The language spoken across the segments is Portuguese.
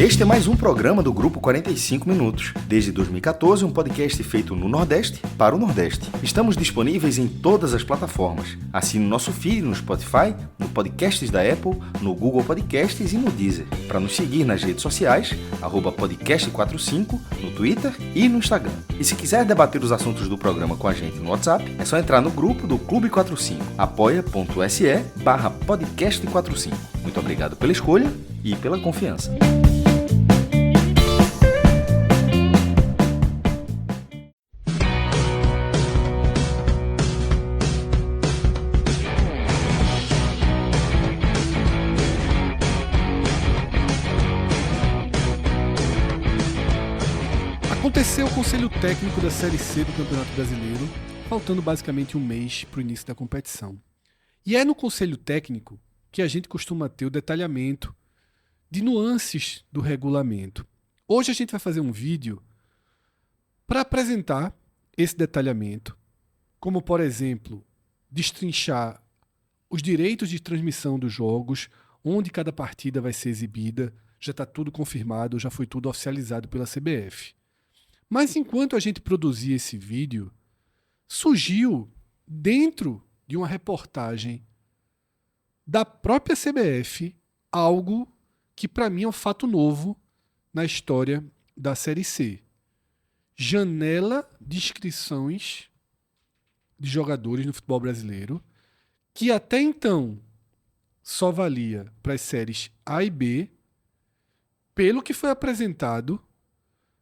Este é mais um programa do Grupo 45 Minutos. Desde 2014, um podcast feito no Nordeste para o Nordeste. Estamos disponíveis em todas as plataformas. Assine o nosso feed no Spotify, no Podcasts da Apple, no Google Podcasts e no Deezer. Para nos seguir nas redes sociais, @podcast45, no Twitter e no Instagram. E se quiser debater os assuntos do programa com a gente no WhatsApp, é só entrar no grupo do Clube 45, apoia.se/podcast45. Muito obrigado pela escolha e pela confiança. Aconteceu o Conselho Técnico da Série C do Campeonato Brasileiro, faltando basicamente um mês para o início da competição. E é no Conselho Técnico que a gente costuma ter o detalhamento de nuances do regulamento. Hoje a gente vai fazer um vídeo para apresentar esse detalhamento, como, por exemplo, destrinchar os direitos de transmissão dos jogos, onde cada partida vai ser exibida, já está tudo confirmado, já foi tudo oficializado pela CBF. Mas enquanto a gente produzia esse vídeo, surgiu dentro de uma reportagem da própria CBF algo que para mim é um fato novo na história da Série C. Janela de inscrições de jogadores no futebol brasileiro, que até então só valia para as séries A e B, pelo que foi apresentado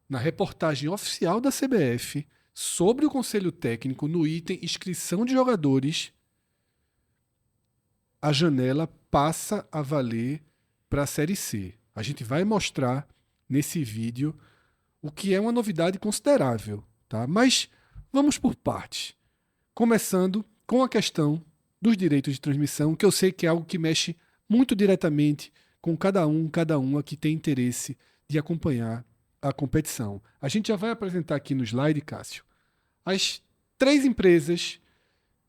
na reportagem oficial da CBF sobre o Conselho Técnico no item inscrição de jogadores, a janela passa a valer para a Série C. A gente vai mostrar nesse vídeo o que é uma novidade considerável, tá? Mas vamos por partes. Começando com a questão dos direitos de transmissão, que eu sei que é algo que mexe muito diretamente com cada uma que tem interesse de acompanhar a competição. A gente já vai apresentar aqui no slide, Cássio, as 3 empresas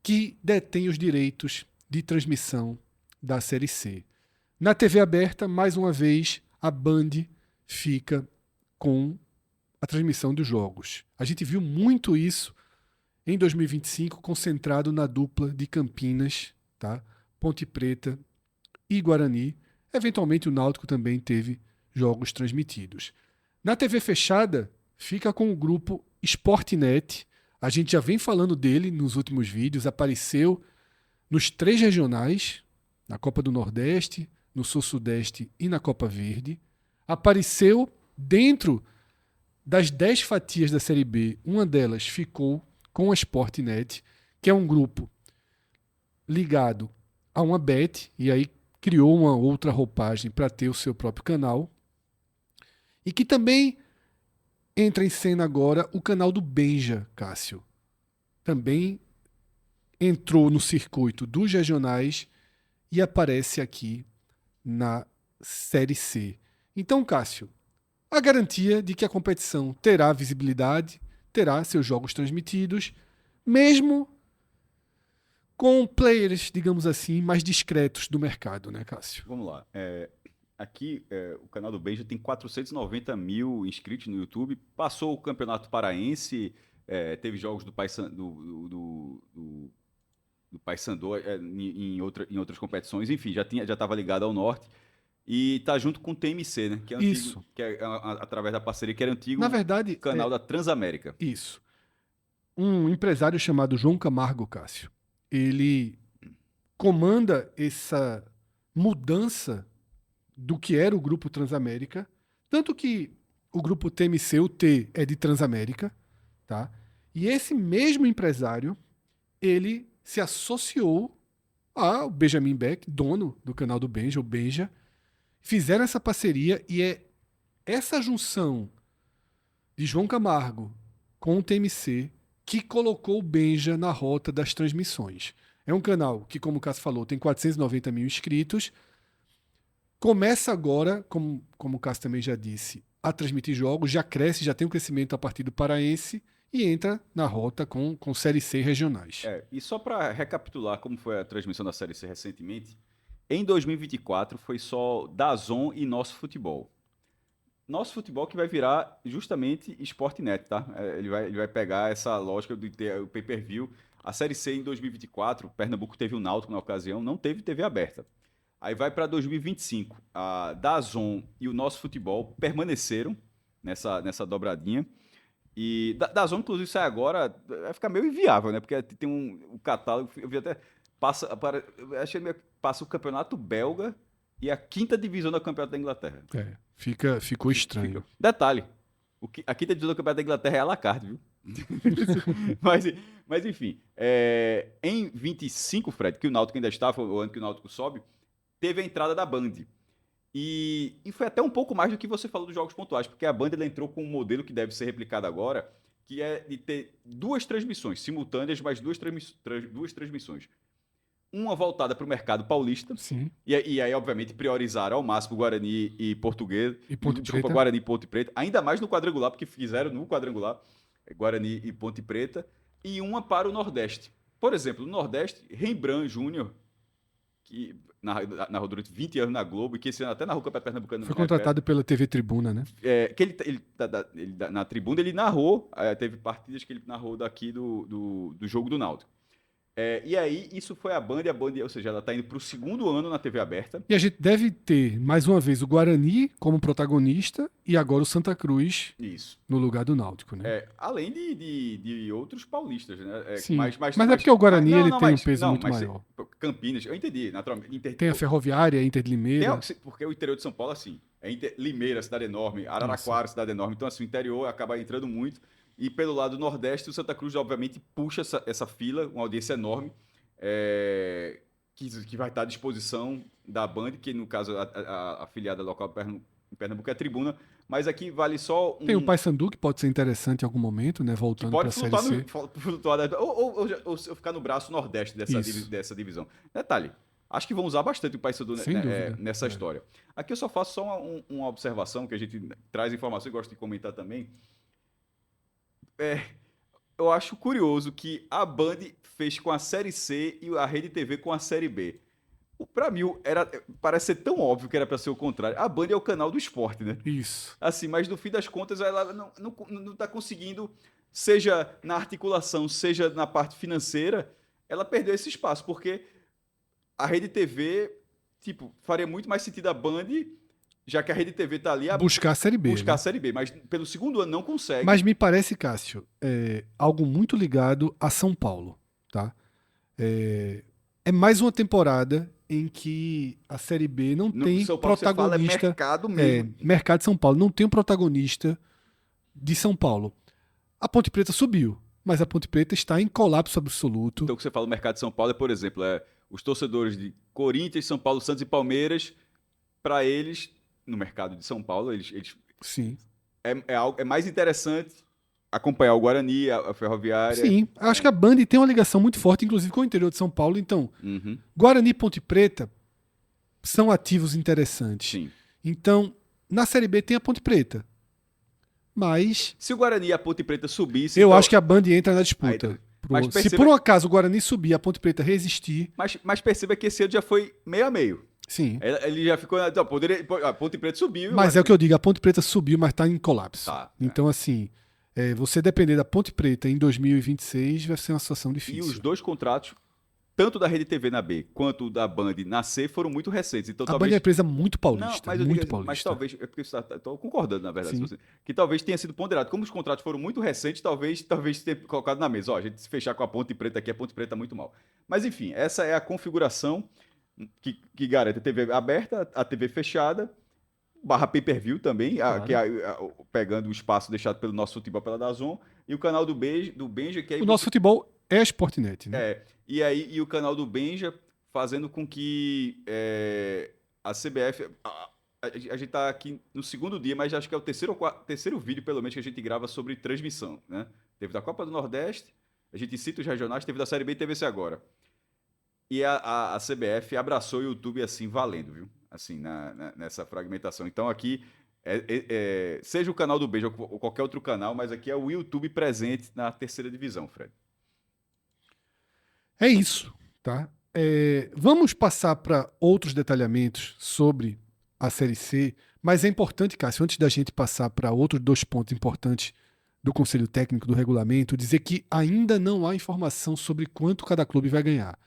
que detêm os direitos de transmissão da Série C. Na TV aberta, mais uma vez, a Band fica com a transmissão dos jogos. A gente viu muito isso em 2025, concentrado na dupla de Campinas, tá? Ponte Preta e Guarani. Eventualmente o Náutico também teve jogos transmitidos. Na TV fechada, fica com o grupo Sportnet. A gente já vem falando dele nos últimos vídeos. Apareceu nos 3 regionais, na Copa do Nordeste, no Sul-Sudeste e na Copa Verde. Apareceu dentro das 10 fatias da Série B. Uma delas ficou com a Sportnet, que é um grupo ligado a uma Bet, e aí criou uma outra roupagem para ter o seu próprio canal. E que também entra em cena agora o canal do Benja, Cássio. Também entrou no circuito dos regionais e aparece aqui na Série C. Então, Cássio, a garantia de que a competição terá visibilidade, terá seus jogos transmitidos, mesmo com players, digamos assim, mais discretos do mercado, né, Cássio? Vamos lá. Aqui, o canal do Benja tem 490 mil inscritos no YouTube. Passou o Campeonato Paraense, teve jogos do Paysandu em outras competições. Enfim, já estava ligado ao Norte. E está junto com o TMC, né? Que é antigo, Isso. que é através da parceria, que era antigo. Na verdade, canal da Transamérica. Isso. Um empresário chamado João Camargo, Cássio, ele comanda essa mudança do que era o Grupo Transamérica, tanto que o Grupo TMC, o T, é de Transamérica, tá? E esse mesmo empresário, ele se associou ao Benjamin Beck, dono do canal do Benja, o Benja, fizeram essa parceria e é essa junção de João Camargo com o TMC que colocou o Benja na rota das transmissões. É um canal que, como o Cássio falou, tem 490 mil inscritos. Começa agora, como o Cássio também já disse, a transmitir jogos, já cresce, já tem um crescimento a partir do Paraense e entra na rota com Série C regionais. E só para recapitular como foi a transmissão da Série C recentemente, em 2024 foi só DAZN e Nosso Futebol. Nosso futebol que vai virar justamente Sportnet, tá? Ele vai pegar essa lógica de ter o pay-per-view. A Série C em 2024, Pernambuco teve o Náutico na ocasião, não teve TV aberta. Aí vai para 2025. A DAZN e o Nosso Futebol permaneceram nessa dobradinha. E DAZN, inclusive, sai agora, vai ficar meio inviável, né? Porque tem um catálogo, eu vi até, passa o campeonato belga e a 5ª divisão do campeonato da Inglaterra. Ficou estranho. Detalhe, a 5ª divisão do campeonato da Inglaterra é à la carte, viu? mas enfim, em 25, Fred, que o Náutico ainda estava, o ano que o Náutico sobe, teve a entrada da Band. E foi até um pouco mais do que você falou dos jogos pontuais, porque a Band ela entrou com um modelo que deve ser replicado agora, que é de ter 2 transmissões simultâneas, mas duas transmissões. Uma voltada para o mercado paulista. Sim. E aí, obviamente, priorizaram ao máximo Guarani e Português. Desculpa, Guarani e Ponte Preta. Ainda mais no quadrangular, porque fizeram no quadrangular Guarani e Ponte Preta. E uma para o Nordeste. Por exemplo, no Nordeste, Rembrandt Júnior, que narrou durante 20 anos na Globo e que esse ano até narrou o Campeonato Pernambucano. Foi contratado pela TV Tribuna, né? Na Tribuna ele narrou, teve partidas que ele narrou daqui do jogo do Náutico. E aí, isso foi a Band, ou seja, ela está indo para o 2º ano na TV aberta. E a gente deve ter, mais uma vez, o Guarani como protagonista e agora o Santa Cruz no lugar do Náutico, né? Além de outros paulistas, né? Sim, mas é porque o Guarani tem um peso muito maior. Campinas, eu entendi, naturalmente. Tem a Ferroviária, Inter de Limeira. Porque o interior de São Paulo, assim, Limeira, cidade enorme, Araraquara, cidade enorme. Então, assim, o interior acaba entrando muito. E pelo lado nordeste, o Santa Cruz, obviamente, puxa essa fila, uma audiência enorme, que vai estar à disposição da Band, que no caso a afiliada local em Pernambuco é a Tribuna, mas aqui vale só Tem o Paysandu, que pode ser interessante em algum momento, né? Voltando para a Série C. Ou ficar no braço nordeste dessa divisão. Detalhe, acho que vão usar bastante o Paysandu nessa história. Aqui eu só faço só uma observação, que a gente traz informação e gosta de comentar também. Eu acho curioso que a Band fez com a Série C e a Rede TV com a Série B. Pra mim, parece ser tão óbvio que era pra ser o contrário. A Band é o canal do esporte, né? Isso. Assim, mas no fim das contas, ela não tá conseguindo, seja na articulação, seja na parte financeira, ela perdeu esse espaço, porque a Rede TV, faria muito mais sentido a Band, já que a Rede TV tá ali... Buscar a Série B. Buscar a Série B, mas pelo 2º ano não consegue. Mas me parece, Cássio, algo muito ligado a São Paulo, tá? É mais uma temporada em que a Série B não tem São Paulo, protagonista... Você fala mercado mesmo. Mercado de São Paulo. Não tem um protagonista de São Paulo. A Ponte Preta subiu, mas a Ponte Preta está em colapso absoluto. Então, o que você fala do mercado de São Paulo por exemplo, os torcedores de Corinthians, São Paulo, Santos e Palmeiras, para eles... no mercado de São Paulo, eles Sim. É mais interessante acompanhar o Guarani, a Ferroviária. Sim, acho que a Band tem uma ligação muito forte, inclusive com o interior de São Paulo. Então, Guarani e Ponte Preta são ativos interessantes. Sim. Então, na Série B tem a Ponte Preta. Mas... se o Guarani e a Ponte Preta subissem... eu acho que a Band entra na disputa. Se por um acaso o Guarani subir e a Ponte Preta resistir... Mas perceba que esse ano já foi meio a meio. Sim. Ele já ficou... a Ponte Preta subiu... Mas é o que eu digo, a Ponte Preta subiu, mas está em colapso. Tá, então, assim, você depender da Ponte Preta em 2026 vai ser uma situação difícil. E os 2 contratos, tanto da Rede TV na B quanto da Band na C, foram muito recentes. Então, a Band é uma empresa muito paulista. Não, mas muito paulista. Mas talvez... estou concordando, na verdade. Sim. Que talvez tenha sido ponderado. Como os contratos foram muito recentes, talvez tenha colocado na mesa. A gente se fechar com a Ponte Preta aqui, a Ponte Preta está muito mal. Mas, enfim, essa é a configuração que garante a TV aberta, a TV fechada, / pay-per-view também, claro. pegando o espaço deixado pelo Nosso Futebol pela DAZN, e o canal do Benja, que aí... Nosso Futebol é a Sportnet, né? E o canal do Benja fazendo com que a CBF... A gente está aqui no 2º dia, mas acho que é o terceiro vídeo, pelo menos, que a gente grava sobre transmissão, né? Teve da Copa do Nordeste, a gente cita os regionais, teve da Série B e teve esse agora. E a CBF abraçou o YouTube assim, valendo, viu? Assim, nessa fragmentação. Então aqui, seja o canal do Beijo ou qualquer outro canal, mas aqui é o YouTube presente na 3ª divisão, Fred. É isso, tá? Vamos passar para outros detalhamentos sobre a Série C, Mas é importante, Cássio, antes da gente passar para outros 2 pontos importantes do Conselho Técnico do Regulamento, dizer que ainda não há informação sobre quanto cada clube vai ganhar.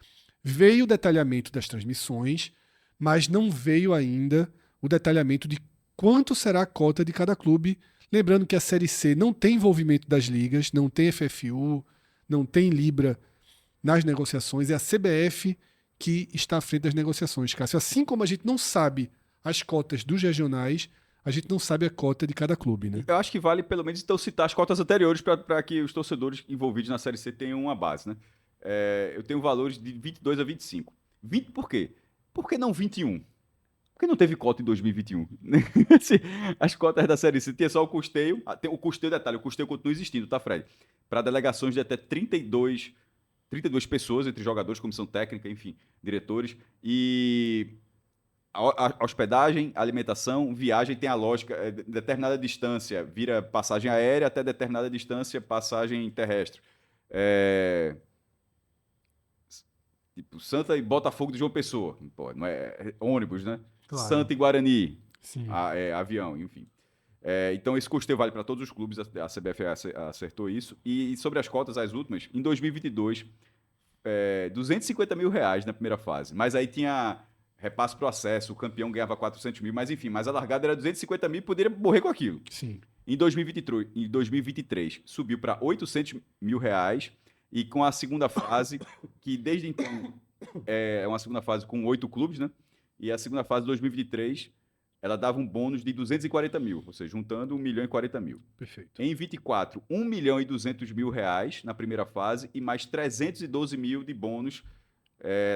Veio o detalhamento das transmissões, mas não veio ainda o detalhamento de quanto será a cota de cada clube. Lembrando que a Série C não tem envolvimento das ligas, não tem FFU, não tem Libra nas negociações, é a CBF que está à frente das negociações, Cássio. Assim como a gente não sabe as cotas dos regionais, a gente não sabe a cota de cada clube, né? Eu acho que vale pelo menos então citar as cotas anteriores para que os torcedores envolvidos na Série C tenham uma base, né? Eu tenho valores de 22 a 25. 20 por quê? Por que não 21? Porque não teve cota em 2021. As cotas da Série C tinha só o custeio. O custeio, detalhe, o custeio continua existindo, tá, Fred? Para delegações de até 32 pessoas, entre jogadores, comissão técnica, enfim, diretores. E a hospedagem, alimentação, viagem tem a lógica. Determinada distância vira passagem aérea, até determinada distância, passagem terrestre. Tipo, Santa e Botafogo de João Pessoa. Pô, não é ônibus, né? Claro. Santa e Guarani. Sim. Avião, enfim. Então, esse custeio vale para todos os clubes, a CBF acertou isso. E sobre as cotas, as últimas, em 2022, R$250 mil na primeira fase. Mas aí tinha repasse para o acesso, o campeão ganhava 400 mil, mas enfim, mas a largada era 250 mil e poderia morrer com aquilo. Sim. Em 2023, subiu para R$800 mil, e com a segunda fase, que desde então é uma segunda fase com 8 clubes, né? E a segunda fase de 2023, ela dava um bônus de 240 mil, ou seja, juntando 1 milhão e 40 mil. Perfeito. Em 24, 1 milhão e 200 mil reais na primeira fase e mais 312 mil de bônus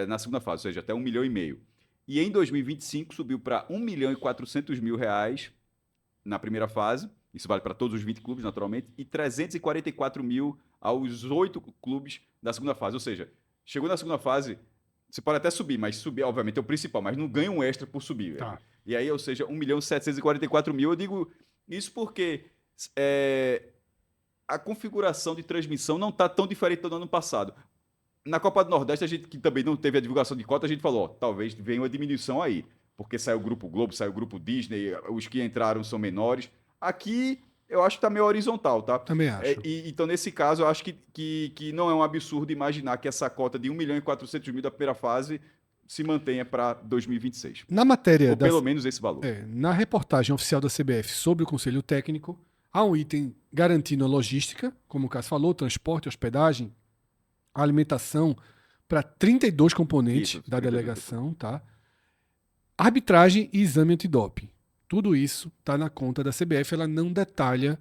na segunda fase, ou seja, até 1 milhão e meio. E em 2025 subiu para 1 milhão e 400 mil reais na primeira fase, isso vale para todos os 20 clubes, naturalmente, e 344 mil aos 8 clubes da segunda fase. Ou seja, chegou na segunda fase, você pode até subir, mas subir, obviamente, é o principal, mas não ganha um extra por subir. Tá. E aí, ou seja, 1 milhão e 744 mil. Eu digo isso porque a configuração de transmissão não está tão diferente do ano passado. Na Copa do Nordeste, a gente que também não teve a divulgação de cota, a gente falou, talvez venha uma diminuição aí, porque saiu o Grupo Globo, saiu o Grupo Disney, os que entraram são menores. Aqui, eu acho que está meio horizontal, tá? Também acho. Então, nesse caso, eu acho que não é um absurdo imaginar que essa cota de 1 milhão e 400 mil da primeira fase se mantenha para 2026. Na matéria... Ou pelo menos esse valor. Na reportagem oficial da CBF sobre o Conselho Técnico, há um item garantindo a logística, como o Cássio falou, transporte, hospedagem, alimentação, para 32 componentes Isso, da 32 delegação, tá? Arbitragem e exame antidoping. Tudo isso está na conta da CBF, ela não detalha,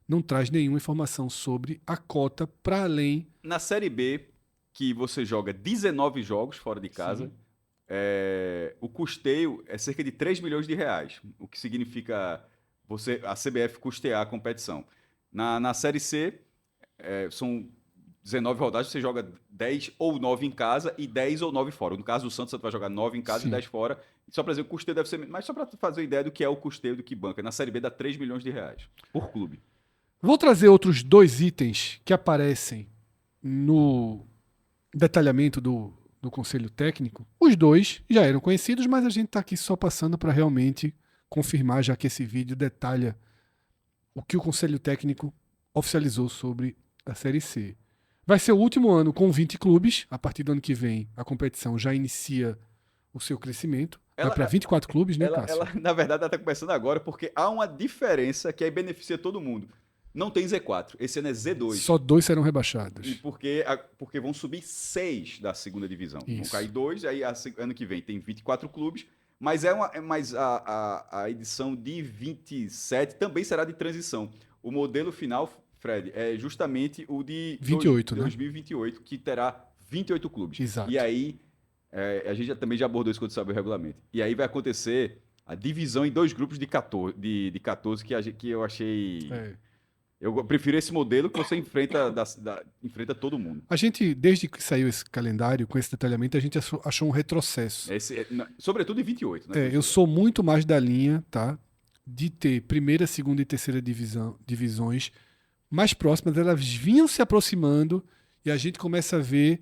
não traz nenhuma informação sobre a cota para além... Na Série B, que você joga 19 jogos fora de casa, o custeio é cerca de 3 milhões de reais, o que significa a CBF custear a competição. Na Série C, são 19 rodadas, você joga 10 ou 9 em casa e 10 ou 9 fora. No caso do Santos, você vai jogar 9 em casa Sim. e 10 fora. Só para dizer, o custeio deve ser... Mas só para fazer uma ideia do que é o custeio do que banca. Na Série B dá 3 milhões de reais por clube. Vou trazer outros 2 itens que aparecem no detalhamento do Conselho Técnico. Os 2 já eram conhecidos, mas a gente está aqui só passando para realmente confirmar, já que esse vídeo detalha o que o Conselho Técnico oficializou sobre a Série C. Vai ser o último ano com 20 clubes. A partir do ano que vem, a competição já inicia o seu crescimento. Vai para 24 clubes, né, Cássio? Na verdade, ela está começando agora porque há uma diferença que aí beneficia todo mundo. Não tem Z4. Esse ano é Z2. Só 2 serão rebaixados. E porque vão subir 6 da segunda divisão. Isso. Vão cair 2, aí ano que vem tem 24 clubes. Mas a edição de 27 também será de transição. O modelo final, Fred, é justamente o de 28, 2028, que terá 28 clubes. Exato. E aí, a gente também já abordou isso quando sabe o regulamento. E aí vai acontecer a divisão em 2 grupos de 14, de 14 que eu achei... Eu prefiro esse modelo que você enfrenta todo mundo. A gente, desde que saiu esse calendário, com esse detalhamento, a gente achou um retrocesso. Sobretudo em 28, né? Eu sou muito mais da linha, tá? De ter primeira, segunda e terceira divisões mais próximas, elas vinham se aproximando e a gente começa a ver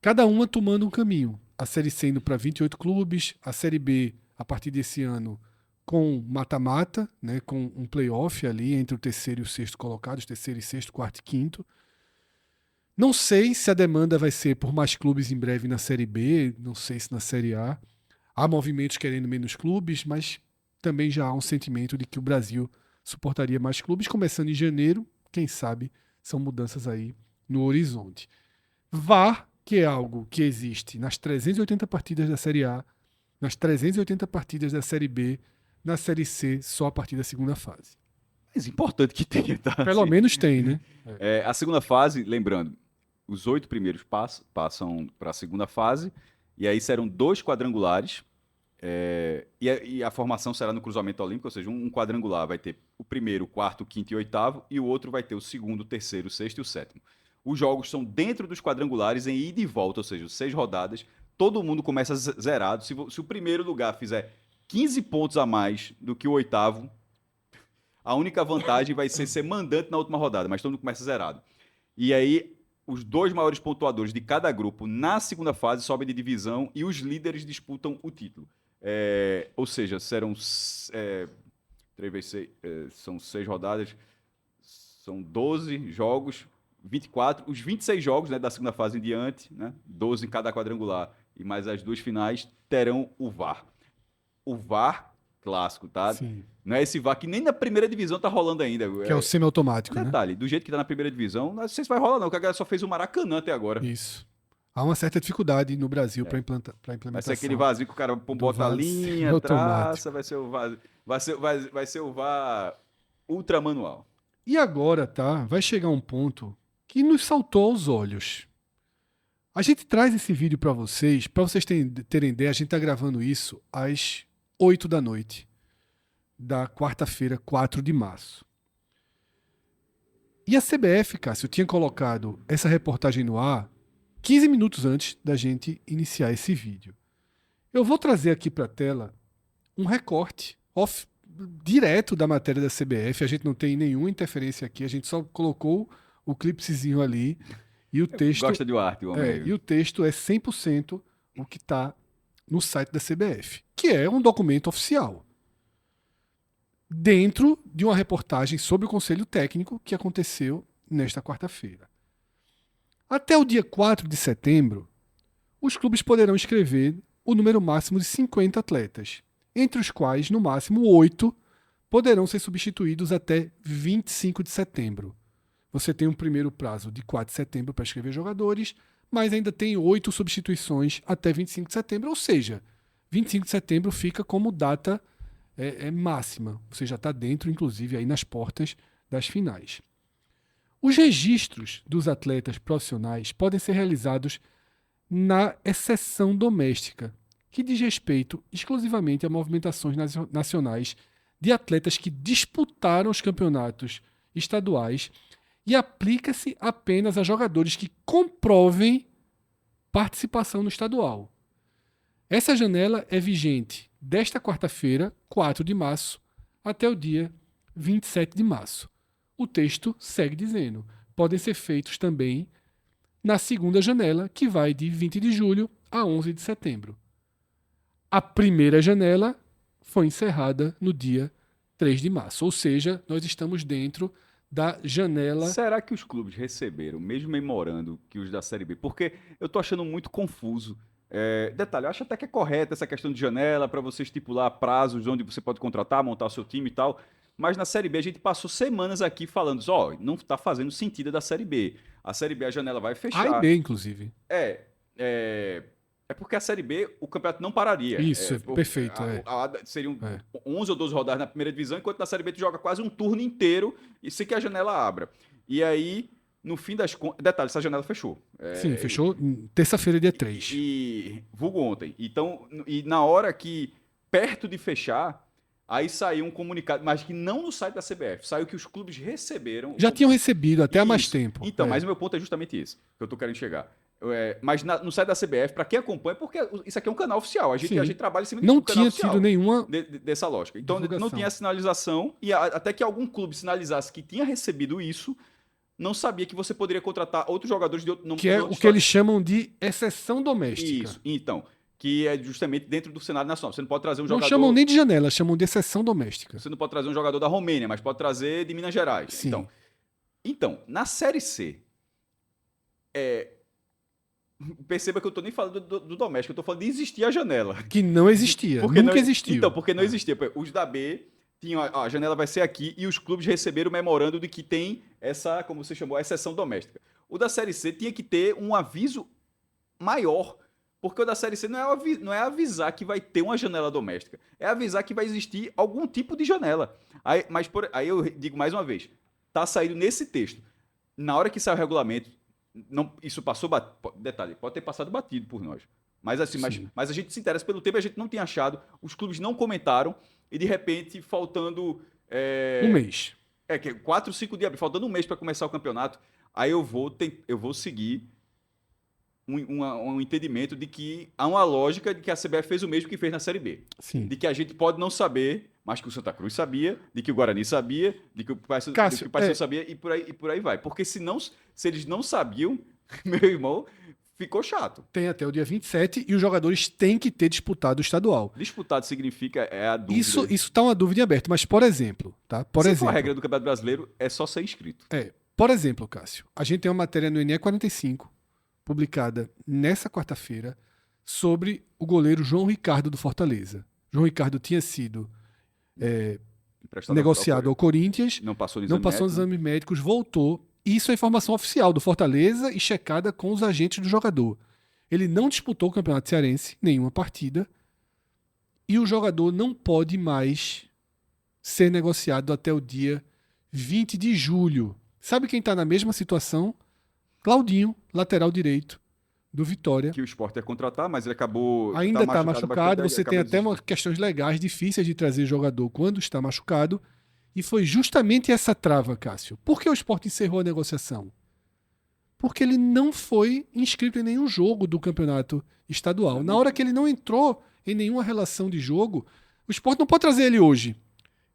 cada uma tomando um caminho. A Série C indo para 28 clubes, a Série B, a partir desse ano, com mata-mata, né, com um playoff ali entre o terceiro e o sexto colocados, terceiro e sexto, quarto e quinto. Não sei se a demanda vai ser por mais clubes em breve na Série B, não sei se na Série A. Há movimentos querendo menos clubes, mas também já há um sentimento de que o Brasil suportaria mais clubes, começando em janeiro, quem sabe são mudanças aí no horizonte. VAR, que é algo que existe nas 380 partidas da Série A, nas 380 partidas da Série B, na Série C, só a partir da segunda fase. Mas importante que tenha, tá? Pelo Assim, menos tem, né? a segunda fase, lembrando, os 8 primeiros passam para a segunda fase, e aí serão 2 quadrangulares, e a formação será no cruzamento olímpico, ou seja, um quadrangular vai ter o primeiro, o quarto, o quinto e o oitavo, e o outro vai ter o segundo, o terceiro, o sexto e o sétimo. Os jogos são dentro dos quadrangulares em ida e volta, ou seja, 6 rodadas, todo mundo começa zerado. Se o primeiro lugar fizer 15 pontos a mais do que o oitavo, a única vantagem vai ser mandante na última rodada, mas todo mundo começa zerado. E aí, os 2 maiores pontuadores de cada grupo na segunda fase sobem de divisão e os líderes disputam o título. Ou seja, serão 3 vezes 6, são 6 rodadas, são 12 jogos, 24, os 26 jogos, né, da segunda fase em diante, né, 12 em cada quadrangular, e mais as 2 finais terão o VAR. O VAR clássico, tá? Sim. Não é esse VAR que nem na primeira divisão tá rolando ainda. Que é o semiautomático, né? Detalhe, do jeito que tá na primeira divisão, não sei se vai rolar não, porque a galera só fez o Maracanã até agora. Isso. Há uma certa dificuldade no Brasil para implementação. Vai ser aquele vasinho que o cara bota a linha, traça, vai ser o VAR ultramanual. E agora, tá? Vai chegar um ponto que nos saltou aos olhos. A gente traz esse vídeo para vocês terem ideia, a gente tá gravando isso às 8 da noite da quarta-feira, 4 de março. E a CBF, Cássio, tinha colocado essa reportagem no ar 15 minutos antes da gente iniciar esse vídeo. Eu vou trazer aqui para a tela um recorte direto da matéria da CBF. A gente não tem nenhuma interferência aqui, a gente só colocou o clipezinho ali e o texto... Gosta de arte, o homem. E o texto é 100% o que está no site da CBF, que é um documento oficial, dentro de uma reportagem sobre o Conselho Técnico que aconteceu nesta quarta-feira. Até o dia 4 de setembro, os clubes poderão inscrever o número máximo de 50 atletas, entre os quais, no máximo, 8 poderão ser substituídos até 25 de setembro. Você tem um primeiro prazo de 4 de setembro para inscrever jogadores, mas ainda tem 8 substituições até 25 de setembro, ou seja, 25 de setembro fica como data máxima. Você já está dentro, inclusive, aí nas portas das finais. Os registros dos atletas profissionais podem ser realizados na exceção doméstica, que diz respeito exclusivamente a movimentações nacionais de atletas que disputaram os campeonatos estaduais e aplica-se apenas a jogadores que comprovem participação no estadual. Essa janela é vigente desta quarta-feira, 4 de março, até o dia 27 de março. O texto segue dizendo: podem ser feitos também na segunda janela, que vai de 20 de julho a 11 de setembro. A primeira janela foi encerrada no dia 3 de março, ou seja, nós estamos dentro da janela... Será que os clubes receberam o mesmo memorando que os da Série B? Porque eu tô achando muito confuso. Detalhe, eu acho até que é correta essa questão de janela para você estipular prazos onde você pode contratar, montar o seu time e tal. Mas na Série B a gente passou semanas aqui falando, não está fazendo sentido da Série B. A Série B, a janela vai fechar. A e B, inclusive. É porque a Série B, o campeonato não pararia. Isso, perfeito. Seriam 11 ou 12 rodadas na primeira divisão, enquanto na Série B tu joga quase um turno inteiro e sem que a janela abra. E aí, no fim das contas... Detalhe, essa janela fechou. Sim, fechou terça-feira, dia 3. E vulgo ontem. Então, e na hora que, perto de fechar, aí saiu um comunicado, mas que não no site da CBF, saiu que os clubes receberam... Já tinham recebido até há mais tempo. Então, mas o meu ponto é justamente esse, que eu tô querendo chegar. Mas no site da CBF, para quem acompanha, porque isso aqui é um canal oficial, a gente trabalha em cima de um canal oficial. Não tinha tido nenhuma dessa lógica. Então divulgação. Não tinha sinalização, e até que algum clube sinalizasse que tinha recebido isso, não sabia que você poderia contratar outros jogadores de outro... Que é o que eles chamam de exceção doméstica. Isso, então, que é justamente dentro do cenário nacional. Você não pode trazer um Não jogador... chamam nem de janela, chamam de exceção doméstica. Você não pode trazer um jogador da Romênia, mas pode trazer de Minas Gerais. Sim. Então, na Série C, perceba que eu estou nem falando do doméstico, eu estou falando de existir a janela. Que não existia, nunca existiu. Então, porque não existia. Os da B tinham a janela vai ser aqui e os clubes receberam o memorando de que tem essa, como você chamou, a exceção doméstica. O da Série C tinha que ter um aviso maior, porque o da Série C não é avisar que vai ter uma janela doméstica, é avisar que vai existir algum tipo de janela. Aí eu digo mais uma vez, tá saído nesse texto. Na hora que sai o regulamento, isso passou detalhe, pode ter passado batido por nós. Mas assim, mas a gente se interessa pelo tempo, a gente não tinha achado, os clubes não comentaram, e de repente, faltando... Um mês. 4, 5 de abril, faltando um mês para começar o campeonato, aí eu vou seguir um entendimento de que há uma lógica de que a CBF fez o mesmo que fez na Série B. Sim. De que a gente pode não saber, mas que o Santa Cruz sabia, de que o Guarani sabia, de que o Paysandu sabia, e por aí vai. Porque se eles não sabiam, meu irmão, ficou chato. Tem até o dia 27 e os jogadores têm que ter disputado o estadual. Disputado significa a dúvida. Isso tá uma dúvida em aberto, mas por exemplo, tá? Se for a regra do Campeonato Brasileiro, é só ser inscrito. Por exemplo, Cássio, a gente tem uma matéria no NE45, publicada nessa quarta-feira, sobre o goleiro João Ricardo do Fortaleza. João Ricardo tinha sido negociado ao Corinthians, não passou nos exames médicos, voltou. Isso é informação oficial do Fortaleza e checada com os agentes do jogador. Ele não disputou o Campeonato Cearense, nenhuma partida, e o jogador não pode mais ser negociado até o dia 20 de julho. Sabe quem está na mesma situação? Claudinho, lateral direito do Vitória. Que o Sport ia contratar, mas ele acabou... Ainda está machucado. Você tem até questões legais difíceis de trazer jogador quando está machucado. E foi justamente essa trava, Cássio. Por que o Sport encerrou a negociação? Porque ele não foi inscrito em nenhum jogo do campeonato estadual. Na hora que ele não entrou em nenhuma relação de jogo, o Sport não pode trazer ele hoje.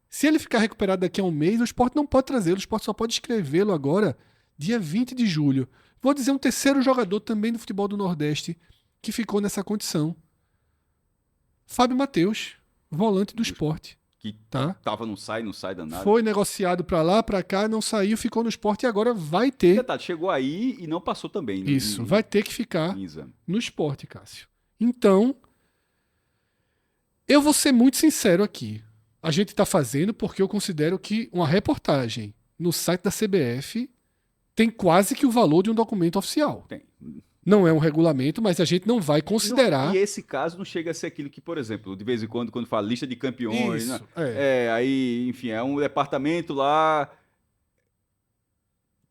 Se ele ficar recuperado daqui a um mês, o Sport não pode trazê-lo. O Sport só pode inscrevê-lo agora, dia 20 de julho. Vou dizer um terceiro jogador também do futebol do Nordeste que ficou nessa condição. Fábio Matheus, volante do Sport. Que tava, não sai danado. Foi negociado pra lá, pra cá, não saiu, ficou no Sport e agora vai ter. Detalhe, chegou aí e não passou também. Isso, vai ter que ficar no Sport, Cássio. Então, eu vou ser muito sincero aqui. A gente tá fazendo porque eu considero que uma reportagem no site da CBF tem quase que o valor de um documento oficial. Tem. Não é um regulamento, mas a gente não vai considerar... E esse caso não chega a ser aquilo que, por exemplo, de vez em quando fala lista de campeões... Isso, aí, enfim, é um departamento lá...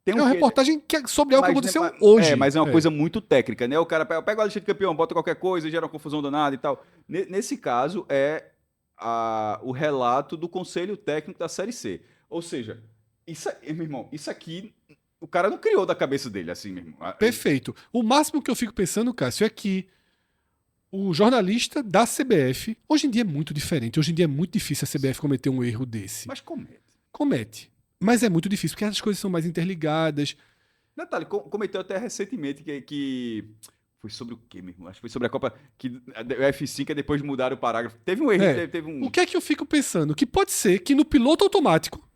Tem uma reportagem que é sobre algo que aconteceu hoje. Mas é uma coisa muito técnica, né? O cara pega a lista de campeão, bota qualquer coisa, gera uma confusão danada e tal. Nesse caso, é o relato do Conselho Técnico da Série C. Ou seja, meu irmão, isso aqui... O cara não criou da cabeça dele, assim mesmo. Perfeito. O máximo que eu fico pensando, Cássio, é que o jornalista da CBF... Hoje em dia é muito diferente. Hoje em dia é muito difícil a CBF cometer um erro desse. Mas comete. Comete. Mas é muito difícil, porque as coisas são mais interligadas. Detalhe, cometeu até recentemente que... Foi sobre o quê, meu irmão? Acho que foi sobre a Copa... Que o F5 é depois de mudar o parágrafo. Teve um erro, teve um... O que é que eu fico pensando? Que pode ser que no piloto automático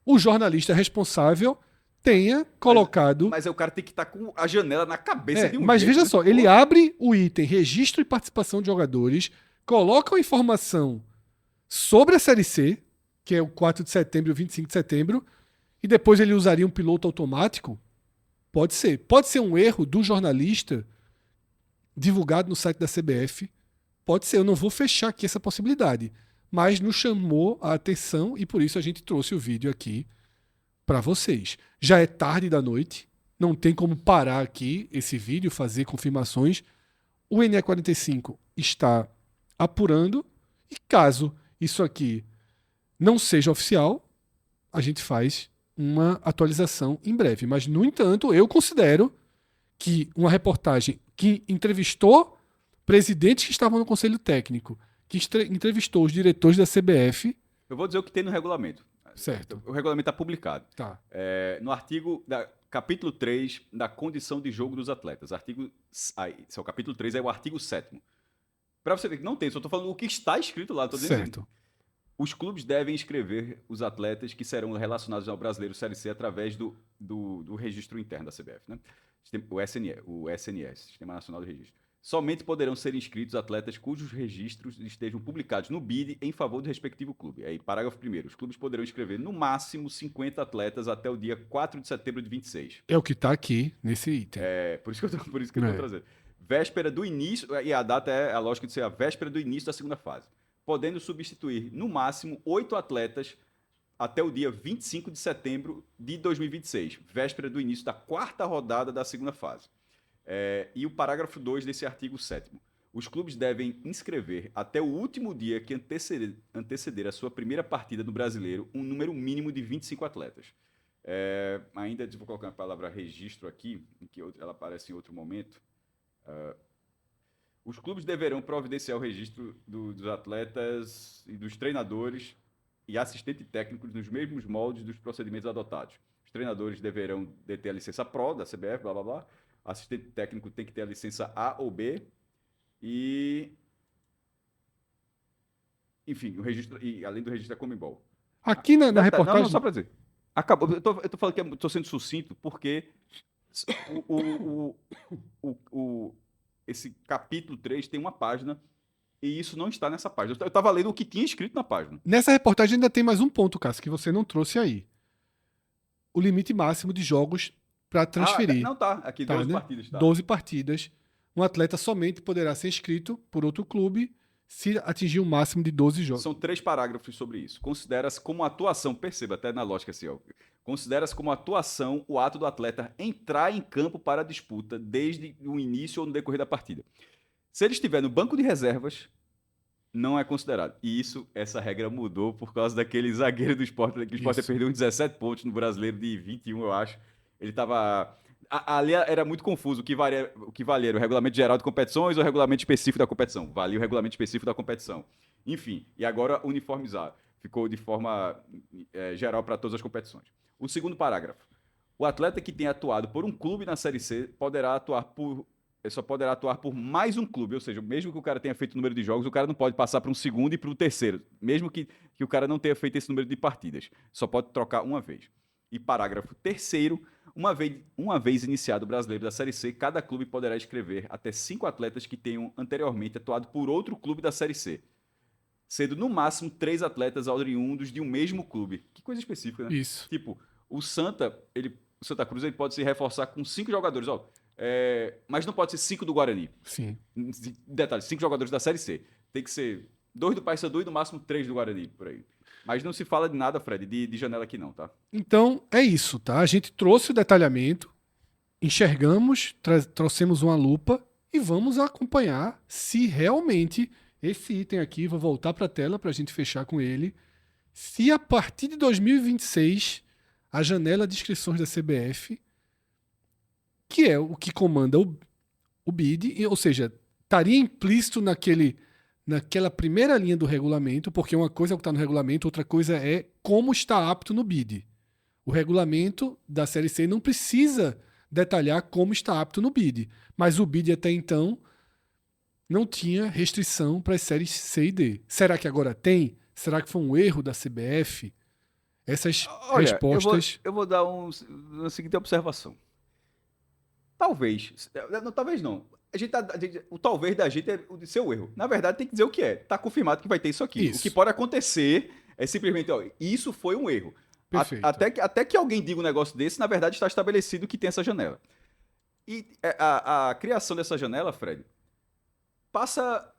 o jornalista responsável tenha colocado... Mas o cara tem que estar com a janela na cabeça de um Mas jeito, veja só, ele abre o item registro e participação de jogadores, coloca a informação sobre a Série C, que é o 4 de setembro e o 25 de setembro, e depois ele usaria um piloto automático? Pode ser. Pode ser um erro do jornalista divulgado no site da CBF. Pode ser. Eu não vou fechar aqui essa possibilidade. Mas nos chamou a atenção e por isso a gente trouxe o vídeo aqui para vocês. Já é tarde da noite, não tem como parar aqui esse vídeo, fazer confirmações. O NE45 está apurando e caso isso aqui não seja oficial, a gente faz uma atualização em breve. Mas, no entanto, eu considero que uma reportagem que entrevistou presidentes que estavam no Conselho Técnico, que entrevistou os diretores da CBF... Eu vou dizer o que tem no regulamento. Certo. O regulamento está publicado. Tá. No artigo capítulo 3 da condição de jogo dos atletas. Esse é o capítulo 3, é o artigo 7º. Para você ver que não tem, só estou falando o que está escrito lá. Tô dizendo Certo. Os clubes devem inscrever os atletas que serão relacionados ao Brasileiro Série C através do registro interno da CBF, né? O SNS, Sistema Nacional de Registro. Somente poderão ser inscritos atletas cujos registros estejam publicados no BID em favor do respectivo clube. Aí, parágrafo 1º. Os clubes poderão inscrever no máximo 50 atletas até o dia 4 de setembro de 26. É o que está aqui nesse item. Por isso que eu estou trazendo. Véspera do início, e a data é a lógica de ser a véspera do início da segunda fase. Podendo substituir, no máximo, 8 atletas até o dia 25 de setembro de 2026, véspera do início da 4ª rodada da segunda fase. E o parágrafo 2 desse artigo 7º. Os clubes devem inscrever até o último dia que anteceder a sua primeira partida no Brasileiro um número mínimo de 25 atletas. Ainda vou colocar a palavra registro aqui, que ela aparece em outro momento. Os clubes deverão providenciar o registro dos atletas e dos treinadores e assistente técnicos nos mesmos moldes dos procedimentos adotados. Os treinadores deverão deter a licença PRO da CBF, blá blá blá. O assistente técnico tem que ter a licença A ou B. Enfim, o registro, e além do registro da Conmebol. Aqui na reportagem... Não, só para dizer. Acabou. Eu tô falando que estou sendo sucinto porque esse capítulo 3 tem uma página e isso não está nessa página. Eu estava lendo o que tinha escrito na página. Nessa reportagem ainda tem mais um ponto, Cássio, que você não trouxe aí. O limite máximo de jogos para transferir. Não tá. Aqui, 12 partidas. Tá. 12 partidas. Um atleta somente poderá ser inscrito por outro clube se atingir um máximo de 12 jogos. São 3 parágrafos sobre isso. Considera-se como atuação, perceba até na lógica assim, ó. Considera-se como atuação o ato do atleta entrar em campo para a disputa desde o início ou no decorrer da partida. Se ele estiver no banco de reservas, não é considerado. E essa regra mudou por causa daquele zagueiro do Sport, que o Sport perdeu uns 17 pontos no Brasileiro de 21, eu acho. Ele estava... Ali era muito confuso o que valia era o regulamento geral de competições ou o regulamento específico da competição. Valia o regulamento específico da competição. Enfim, e agora uniformizado. Ficou de forma geral para todas as competições. O segundo parágrafo. O atleta que tenha atuado por um clube na Série C só poderá atuar por mais um clube. Ou seja, mesmo que o cara tenha feito o número de jogos, o cara não pode passar para um segundo e para o terceiro. Mesmo que o cara não tenha feito esse número de partidas. Só pode trocar uma vez. E parágrafo terceiro. Uma vez iniciado o Brasileiro da Série C, cada clube poderá inscrever até 5 atletas que tenham anteriormente atuado por outro clube da Série C, sendo no máximo 3 atletas oriundos de um mesmo clube. Que coisa específica, né? Isso. Tipo, o Santa Cruz ele pode se reforçar com 5 jogadores, mas não pode ser 5 do Guarani. Sim. Detalhe, 5 jogadores da Série C. Tem que ser 2 do Paysandu e no máximo 3 do Guarani, por aí. Mas não se fala de nada, Fred, de janela aqui não, tá? Então, é isso, tá? A gente trouxe o detalhamento, enxergamos, trouxemos uma lupa e vamos acompanhar se realmente esse item aqui, vou voltar para a tela para a gente fechar com ele, se a partir de 2026 a janela de inscrições da CBF, que é o que comanda o BID, ou seja, estaria implícito naquela primeira linha do regulamento, porque uma coisa é o que está no regulamento, outra coisa é como está apto no BID. O regulamento da Série C não precisa detalhar como está apto no BID, mas o BID até então não tinha restrição para as séries C e D. Será que agora tem? Será que foi um erro da CBF? Essas respostas... Eu vou dar uma seguinte observação. Talvez não. O talvez da gente é o de seu erro. Na verdade, tem que dizer o que é. Está confirmado que vai ter isso aqui. Isso. O que pode acontecer é simplesmente, isso foi um erro. Perfeito. Até que alguém diga um negócio desse, na verdade, está estabelecido que tem essa janela. E a criação dessa janela, Fred, passa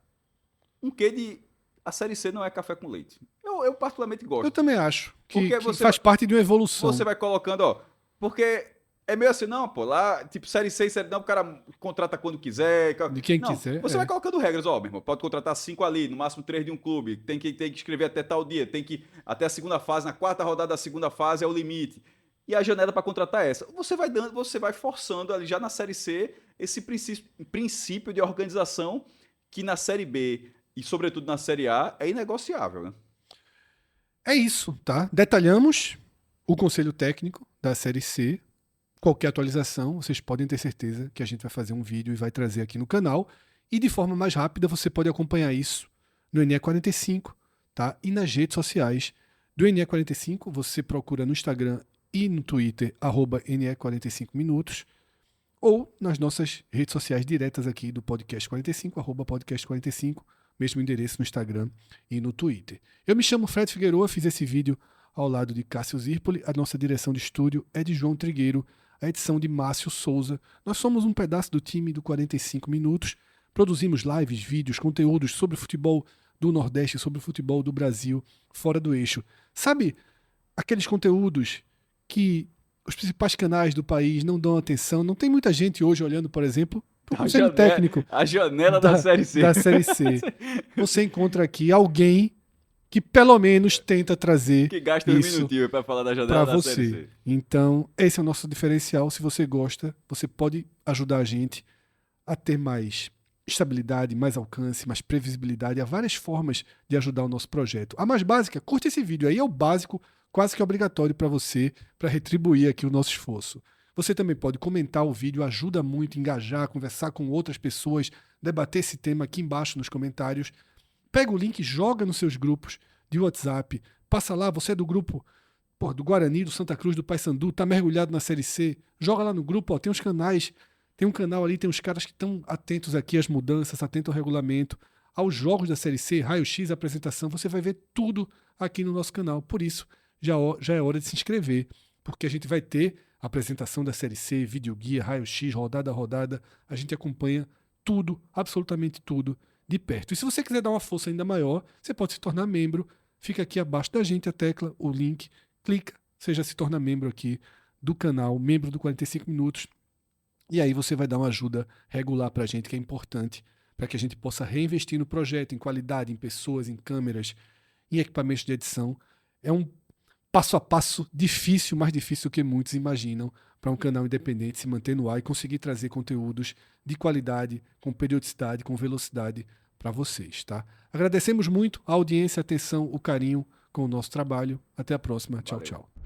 um quê de... A Série C não é café com leite. Eu particularmente gosto. Eu também acho que você faz parte de uma evolução. Você vai colocando, porque... É meio assim, não, pô, lá, tipo, Série C, Série não, o cara contrata quando quiser. De quem quiser. Você vai colocando regras, meu irmão, pode contratar 5 ali, no máximo 3 de um clube, tem que escrever até tal dia, tem que até a segunda fase, na 4ª rodada da segunda fase é o limite. E a janela para contratar é essa. Você vai forçando ali já na Série C esse princípio de organização que na Série B e, sobretudo, na Série A é inegociável, né? É isso, tá? Detalhamos o conselho técnico da Série C. qualquer atualização, vocês podem ter certeza que a gente vai fazer um vídeo e vai trazer aqui no canal. E de forma mais rápida você pode acompanhar isso no NE45, tá? E nas redes sociais do NE45, você procura no Instagram e no Twitter, @NE45minutos, ou nas nossas redes sociais diretas aqui do Podcast 45, @Podcast45, mesmo endereço no Instagram e no Twitter. Eu me chamo Fred Figueroa, fiz esse vídeo ao lado de Cássio Zirpoli, a nossa direção de estúdio é de João Trigueiro, a edição de Márcio Souza. Nós somos um pedaço do time do 45 Minutos, produzimos lives, vídeos, conteúdos sobre o futebol do Nordeste, sobre o futebol do Brasil, fora do eixo. Sabe aqueles conteúdos que os principais canais do país não dão atenção? Não tem muita gente hoje olhando, por exemplo, para o conselho técnico a janela da Série C. Da Série C. Você encontra aqui alguém que pelo menos tenta trazer que gasta uns isso minutinhos para falar da janela para da Série C. você. Então, esse é o nosso diferencial. Se você gosta, você pode ajudar a gente a ter mais estabilidade, mais alcance, mais previsibilidade. Há várias formas de ajudar o nosso projeto. A mais básica, curte esse vídeo aí, é o básico, quase que obrigatório para você, para retribuir aqui o nosso esforço. Você também pode comentar o vídeo, ajuda muito, engajar, conversar com outras pessoas, debater esse tema aqui embaixo nos comentários. Pega o link, joga nos seus grupos de WhatsApp, passa lá, você é do grupo do Guarani, do Santa Cruz, do Paysandu, tá mergulhado na Série C, joga lá no grupo, ó, tem uns canais, tem um canal ali, tem uns caras que estão atentos aqui às mudanças, atentos ao regulamento, aos jogos da Série C, raio-x, apresentação, você vai ver tudo aqui no nosso canal. Por isso, já é hora de se inscrever, porque a gente vai ter a apresentação da Série C, videoguia, raio-x, rodada a rodada, a gente acompanha tudo, absolutamente tudo, de perto. E se você quiser dar uma força ainda maior, você pode se tornar membro. Fica aqui abaixo da gente a tecla, o link, clica, você já se torna membro aqui do canal, membro do 45 Minutos. E aí você vai dar uma ajuda regular para a gente, que é importante, para que a gente possa reinvestir no projeto, em qualidade, em pessoas, em câmeras, em equipamentos de edição. É um passo a passo difícil, mais difícil do que muitos imaginam, para um canal independente se manter no ar e conseguir trazer conteúdos de qualidade, com periodicidade, com velocidade para vocês, tá? Agradecemos muito a audiência, a atenção, o carinho com o nosso trabalho. Até a próxima. Tchau, Valeu. tchau.